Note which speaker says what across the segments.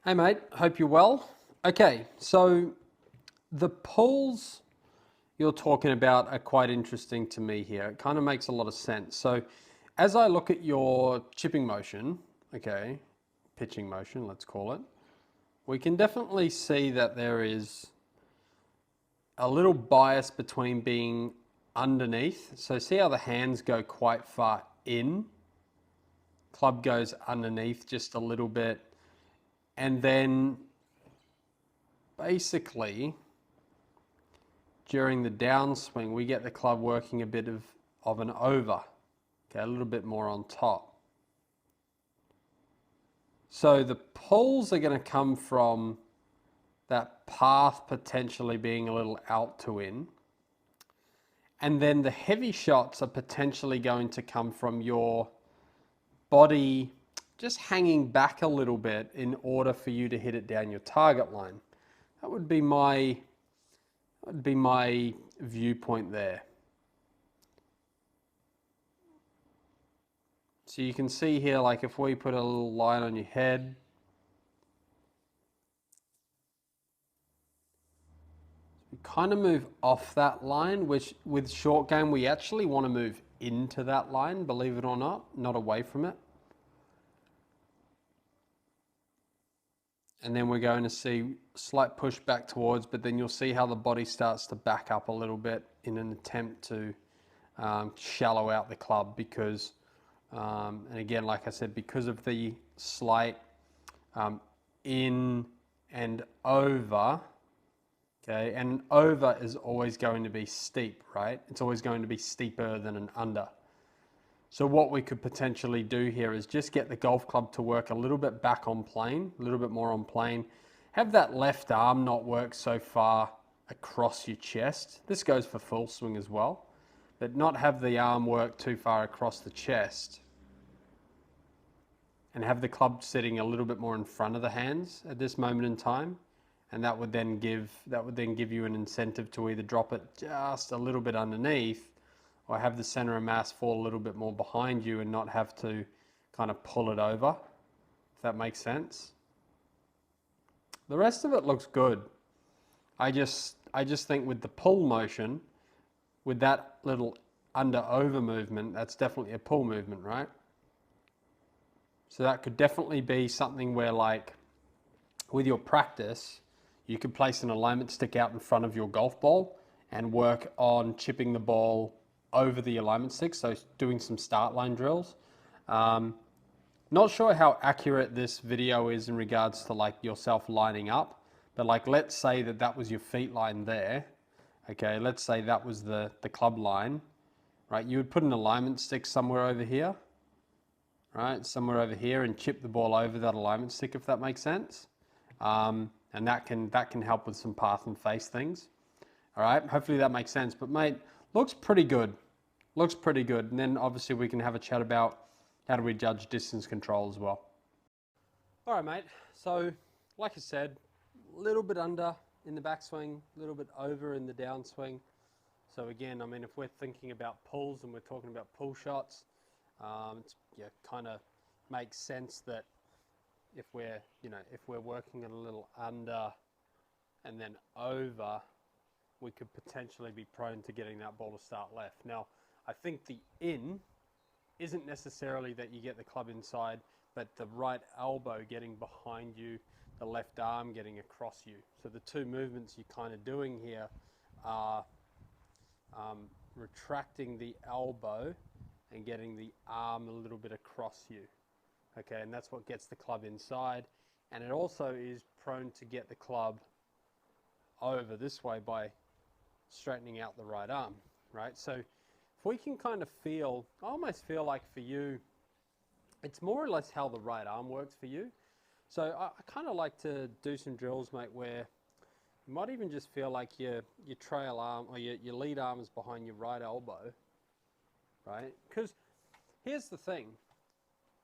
Speaker 1: Hey mate, hope you're well. Okay, so the pulls you're talking about are quite interesting to me here. It kind of makes a lot of sense. So as I look at your chipping motion, okay, pitching motion, let's call it, we can definitely see that there is a little bias between being underneath. So see how the hands go quite far in, club goes underneath just a little bit, and then basically during the downswing we get the club working a bit of an over, okay, a little bit more on top. So the pulls are going to come from that path potentially being a little out to in, and then the heavy shots are potentially going to come from your body just hanging back a little bit in order for you to hit it down your target line. That would be my viewpoint there. So you can see here, like if we put a little line on your head, we kind of move off that line, which with short game, we actually want to move into that line, believe it or not away from it. And then we're going to see slight push back towards, but then you'll see how the body starts to back up a little bit in an attempt to shallow out the club because, and again, like I said, because of the slight in and over, okay, and over is always going to be steep, right? It's always going to be steeper than an under. So what we could potentially do here is just get the golf club to work a little bit back on plane, a little bit more on plane. Have that left arm not work so far across your chest. This goes for full swing as well, but not have the arm work too far across the chest. And have the club sitting a little bit more in front of the hands at this moment in time. And that would then give you an incentive to either drop it just a little bit underneath or have the center of mass fall a little bit more behind you and not have to kind of pull it over, if that makes sense. The rest of it looks good. I just think with the pull motion, with that little under-over movement, that's definitely a pull movement, right? So that could definitely be something where, like, with your practice, you could place an alignment stick out in front of your golf ball and work on chipping the ball over the alignment stick, so doing some start line drills. Not sure how accurate this video is in regards to like yourself lining up, but like let's say that was your feet line there. Okay, let's say that was the club line, right? You would put an alignment stick somewhere over here, right? Somewhere over here and chip the ball over that alignment stick, if that makes sense. And that can help with some path and face things. All right, hopefully that makes sense. But mate, looks pretty good. Looks pretty good. And then obviously we can have a chat about how do we judge distance control as well. All right, mate. So like I said, a little bit under in the backswing, a little bit over in the downswing. So again, I mean, if we're thinking about pulls and we're talking about pull shots, it kind of makes sense that if we're working at a little under and then over, we could potentially be prone to getting that ball to start left. Now, I think the in isn't necessarily that you get the club inside, but the right elbow getting behind you, the left arm getting across you. So the two movements you're kind of doing here are retracting the elbow and getting the arm a little bit across you. Okay, and that's what gets the club inside. And it also is prone to get the club over this way by straightening out the right arm, right? So if we can kind of feel, I almost feel like for you, it's more or less how the right arm works for you. So I kind of like to do some drills, mate, where you might even just feel like your trail arm or your lead arm is behind your right elbow, right? Because here's the thing.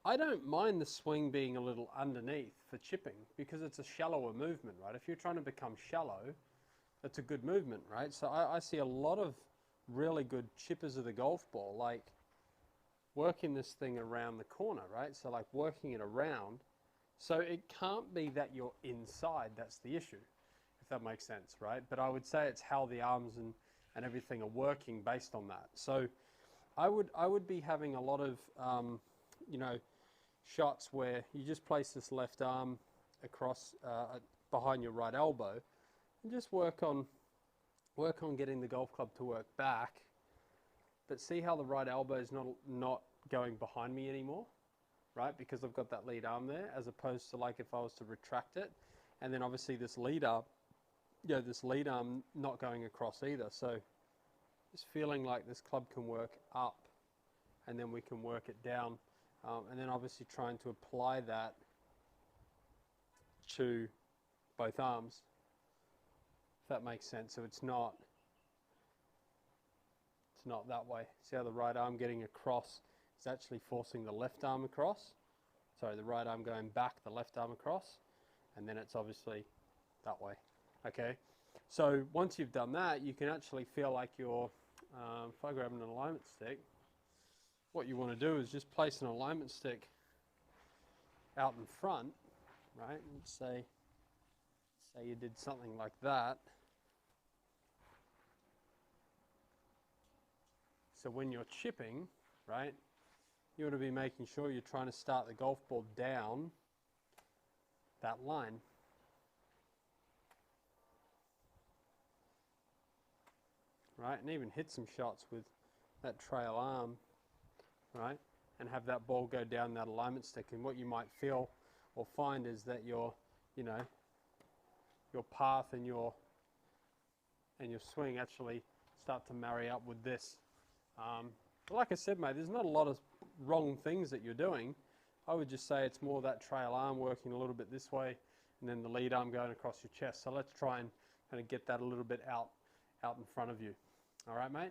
Speaker 1: I don't mind the swing being a little underneath for chipping because it's a shallower movement, right? If you're trying to become shallow, that's a good movement, right? So I see a lot of really good chippers of the golf ball, like working this thing around the corner, right? So like working it around So it can't be that you're inside, that's the issue, if that makes sense, right? But I would say it's how the arms and everything are working based on that. So I would be having a lot of, you know, shots where you just place this left arm across behind your right elbow and just work on getting the golf club to work back, but see how the right elbow is not going behind me anymore, right? Because I've got that lead arm there, as opposed to like if I was to retract it, and then obviously this lead arm, you know, this lead arm not going across either. So just feeling like this club can work up, and then we can work it down, and then obviously trying to apply that to both arms, if that makes sense. So it's not that way. See how the right arm getting across is actually forcing the left arm across. Sorry, the right arm going back, the left arm across, and then it's obviously that way. Okay, so once you've done that, you can actually feel like you're, if I grab an alignment stick, what you want to do is just place an alignment stick out in front, right? And say you did something like that. So when you're chipping, right, you want to be making sure you're trying to start the golf ball down that line. Right, and even hit some shots with that trail arm, right, and have that ball go down that alignment stick. And what you might feel or find is that your, you know, your path and your swing actually start to marry up with this. Like I said, mate, there's not a lot of wrong things that you're doing. I would just say it's more that trail arm working a little bit this way, and then the lead arm going across your chest. So let's try and kind of get that a little bit out in front of you. All right, mate?